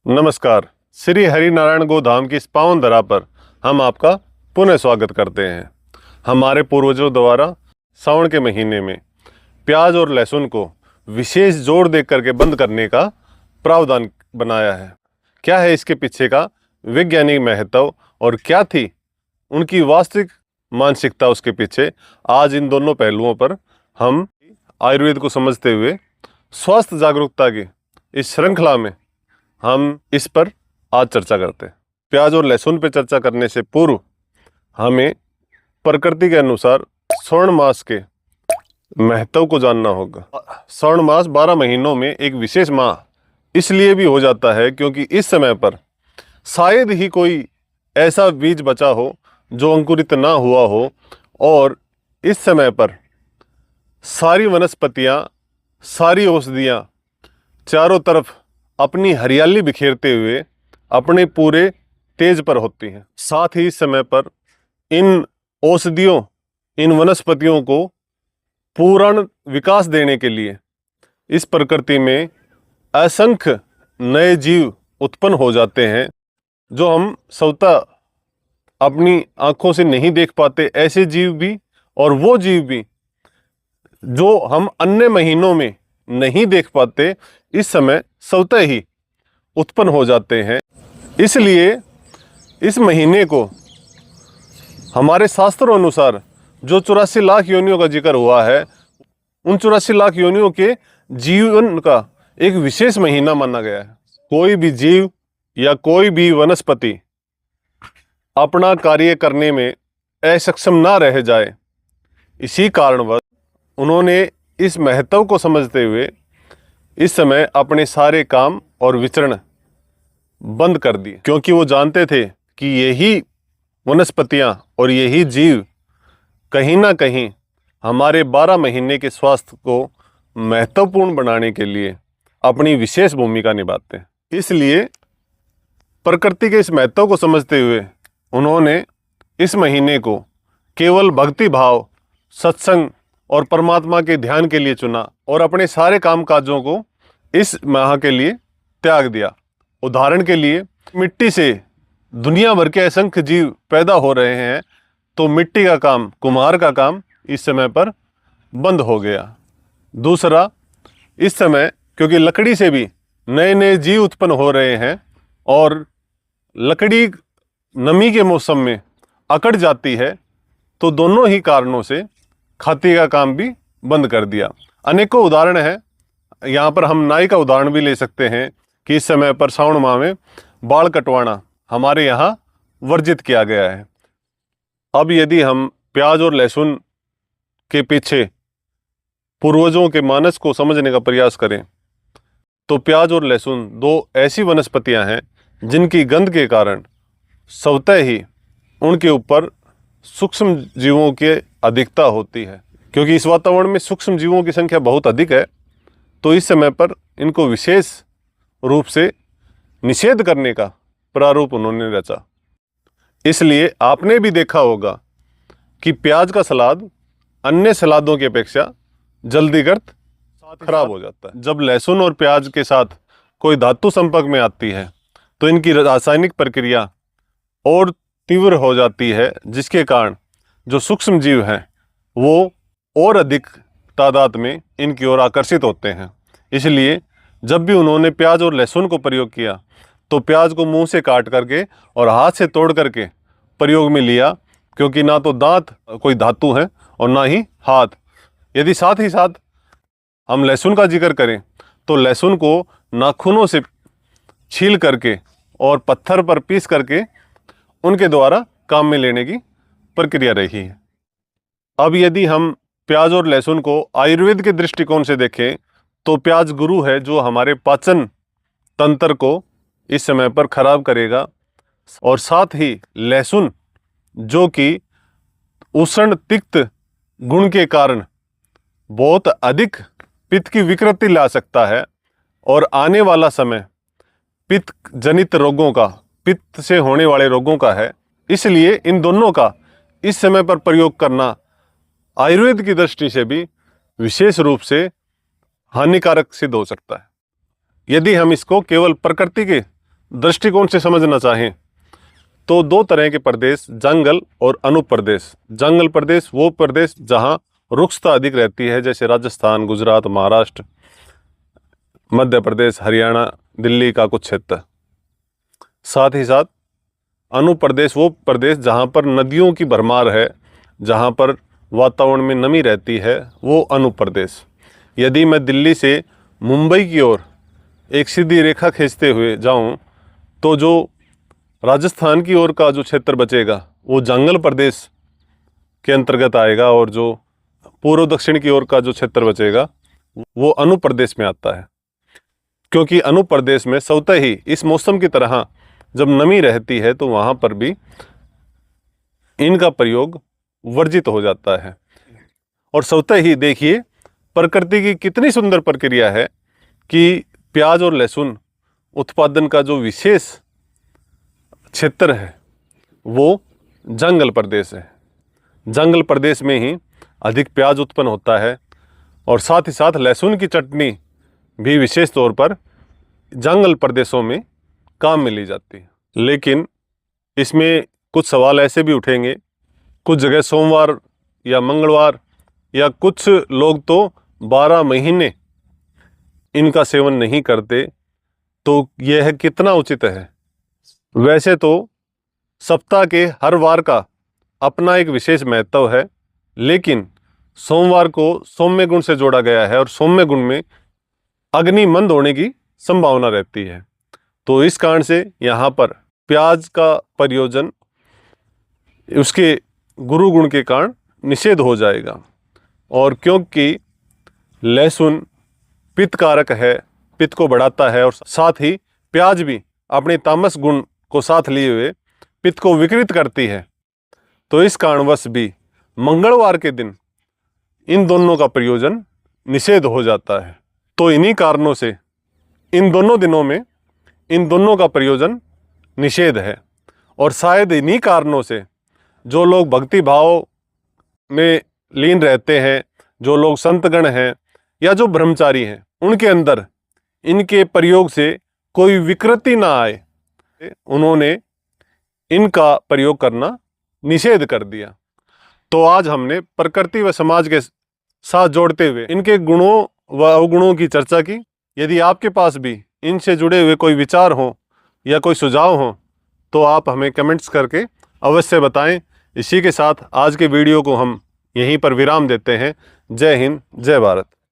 नमस्कार। श्री हरिनारायण गोधाम की इस पावन धरा पर हम आपका पुनः स्वागत करते हैं। हमारे पूर्वजों द्वारा सावन के महीने में प्याज और लहसुन को विशेष जोर दे करके बंद करने का प्रावधान बनाया है। क्या है इसके पीछे का वैज्ञानिक महत्व और क्या थी उनकी वास्तविक मानसिकता उसके पीछे, आज इन दोनों पहलुओं पर हम आयुर्वेद को समझते हुए स्वास्थ्य जागरूकता की इस श्रृंखला में हम इस पर आज चर्चा करते हैं। प्याज और लहसुन पर चर्चा करने से पूर्व हमें प्रकृति के अनुसार श्रावण मास के महत्व को जानना होगा। श्रावण मास 12 महीनों में एक विशेष माह इसलिए भी हो जाता है क्योंकि इस समय पर शायद ही कोई ऐसा बीज बचा हो जो अंकुरित ना हुआ हो, और इस समय पर सारी वनस्पतियाँ, सारी औषधियाँ चारों तरफ अपनी हरियाली बिखेरते हुए अपने पूरे तेज पर होती हैं। साथ ही इस समय पर इन औषधियों, इन वनस्पतियों को पूर्ण विकास देने के लिए इस प्रकृति में असंख्य नए जीव उत्पन्न हो जाते हैं जो हम स्वतः अपनी आंखों से नहीं देख पाते। ऐसे जीव भी और वो जीव भी जो हम अन्य महीनों में नहीं देख पाते, इस समय स्वतः ही उत्पन्न हो जाते हैं। इसलिए इस महीने को हमारे शास्त्रों अनुसार जो 84 लाख योनियों का जिक्र हुआ है, उन 84 लाख योनियों के जीवन का एक विशेष महीना माना गया है। कोई भी जीव या कोई भी वनस्पति अपना कार्य करने में असक्षम ना रह जाए, इसी कारणवश उन्होंने इस महत्व को समझते हुए इस समय अपने सारे काम और विचरण बंद कर दिए, क्योंकि वो जानते थे कि यही वनस्पतियां और यही जीव कहीं ना कहीं हमारे 12 महीने के स्वास्थ्य को महत्वपूर्ण बनाने के लिए अपनी विशेष भूमिका निभाते हैं। इसलिए प्रकृति के इस महत्व को समझते हुए उन्होंने इस महीने को केवल भक्ति भाव, सत्संग और परमात्मा के ध्यान के लिए चुना और अपने सारे कामकाजों को इस माह के लिए त्याग दिया। उदाहरण के लिए, मिट्टी से दुनिया भर के असंख्य जीव पैदा हो रहे हैं, तो मिट्टी का काम, कुम्हार का काम इस समय पर बंद हो गया। दूसरा, इस समय क्योंकि लकड़ी से भी नए नए जीव उत्पन्न हो रहे हैं और लकड़ी नमी के मौसम में अकड़ जाती है, तो दोनों ही कारणों से खाती का काम भी बंद कर दिया। अनेकों उदाहरण हैं। यहाँ पर हम नाई का उदाहरण भी ले सकते हैं कि इस समय पर श्रावण माह में बाल कटवाना हमारे यहाँ वर्जित किया गया है। अब यदि हम प्याज और लहसुन के पीछे पूर्वजों के मानस को समझने का प्रयास करें, तो प्याज और लहसुन दो ऐसी वनस्पतियाँ हैं जिनकी गंध के कारण स्वतः ही उनके ऊपर सूक्ष्म जीवों की अधिकता होती है। क्योंकि इस वातावरण में सूक्ष्म जीवों की संख्या बहुत अधिक है, तो इस समय पर इनको विशेष रूप से निषेध करने का प्रारूप उन्होंने रचा। इसलिए आपने भी देखा होगा कि प्याज का सलाद अन्य सलादों की अपेक्षा जल्दीगत खराब हो जाता है। जब लहसुन और प्याज के साथ कोई धातु संपर्क में आती है तो इनकी रासायनिक प्रक्रिया और तीव्र हो जाती है, जिसके कारण जो सूक्ष्म जीव हैं वो और अधिक तादाद में इनकी ओर आकर्षित होते हैं। इसलिए जब भी उन्होंने प्याज और लहसुन को प्रयोग किया तो प्याज को मुंह से काट करके और हाथ से तोड़ करके प्रयोग में लिया, क्योंकि ना तो दांत कोई धातु है और ना ही हाथ। यदि साथ ही साथ हम लहसुन का जिक्र करें तो लहसुन को नाखूनों से छील करके और पत्थर पर पीस करके उनके द्वारा काम में लेने की प्रक्रिया रही है। अब यदि हम प्याज और लहसुन को आयुर्वेद के दृष्टिकोण से देखें तो प्याज गुरु है जो हमारे पाचन तंत्र को इस समय पर खराब करेगा, और साथ ही लहसुन जो कि उष्ण तिक्त गुण के कारण बहुत अधिक पित्त की विकृति ला सकता है और आने वाला समय पित्त जनित रोगों का, पित्त से होने वाले रोगों का है। इसलिए इन दोनों का इस समय पर प्रयोग करना आयुर्वेद की दृष्टि से भी विशेष रूप से हानिकारक सिद्ध हो सकता है। यदि हम इसको केवल प्रकृति के दृष्टिकोण से समझना चाहें तो दो तरह के प्रदेश, जंगल और अनुप्रदेश। जंगल प्रदेश वो प्रदेश जहां रुक्षता अधिक रहती है, जैसे राजस्थान, गुजरात, महाराष्ट्र, मध्य प्रदेश, हरियाणा, दिल्ली का कुछ क्षेत्र। साथ ही साथ अनुप्रदेश वो प्रदेश जहां पर नदियों की भरमार है, जहां पर वातावरण में नमी रहती है, वो अनुप्रदेश। यदि मैं दिल्ली से मुंबई की ओर एक सीधी रेखा खींचते हुए जाऊं तो जो राजस्थान की ओर का जो क्षेत्र बचेगा वो जंगल प्रदेश के अंतर्गत आएगा, और जो पूर्व दक्षिण की ओर का जो क्षेत्र बचेगा वो अनुप्रदेश में आता है। क्योंकि अनुप्रदेश में स्वतः ही इस मौसम की तरह जब नमी रहती है तो वहाँ पर भी इनका प्रयोग वर्जित हो जाता है। और स्वतः ही देखिए प्रकृति की कितनी सुंदर प्रक्रिया है कि प्याज और लहसुन उत्पादन का जो विशेष क्षेत्र है वो जंगल प्रदेश है। जंगल प्रदेश में ही अधिक प्याज उत्पन्न होता है, और साथ ही साथ लहसुन की चटनी भी विशेष तौर पर जंगल प्रदेशों में काम में ली जाती है। लेकिन इसमें कुछ सवाल ऐसे भी उठेंगे, कुछ जगह सोमवार या मंगलवार या कुछ लोग तो 12 महीने इनका सेवन नहीं करते, तो यह कितना उचित है? वैसे तो सप्ताह के हर वार का अपना एक विशेष महत्व है, लेकिन सोमवार को सौम्य गुण से जोड़ा गया है, और सौम्य गुण में अग्नि मंद होने की संभावना रहती है। तो इस कारण से यहाँ पर प्याज का प्रयोजन उसके गुरु गुण के कारण निषेध हो जाएगा। और क्योंकि लहसुन पित्त कारक है, पित्त को बढ़ाता है, और साथ ही प्याज भी अपने तामस गुण को साथ लिए हुए पित्त को विकृत करती है, तो इस कारणवश भी मंगलवार के दिन इन दोनों का प्रयोजन निषेध हो जाता है। तो इन्हीं कारणों से इन दोनों दिनों में इन दोनों का प्रयोजन निषेध है। और शायद इन्हीं कारणों से जो लोग भक्ति भाव में लीन रहते हैं, जो लोग संतगण हैं या जो ब्रह्मचारी हैं, उनके अंदर इनके प्रयोग से कोई विकृति ना आए, उन्होंने इनका प्रयोग करना निषेध कर दिया। तो आज हमने प्रकृति व समाज के साथ जोड़ते हुए इनके गुणों व अवगुणों की चर्चा की। यदि आपके पास भी इनसे जुड़े हुए कोई विचार हों या कोई सुझाव हों तो आप हमें कमेंट्स करके अवश्य बताएं। इसी के साथ आज के वीडियो को हम यहीं पर विराम देते हैं। जय हिंद, जय भारत।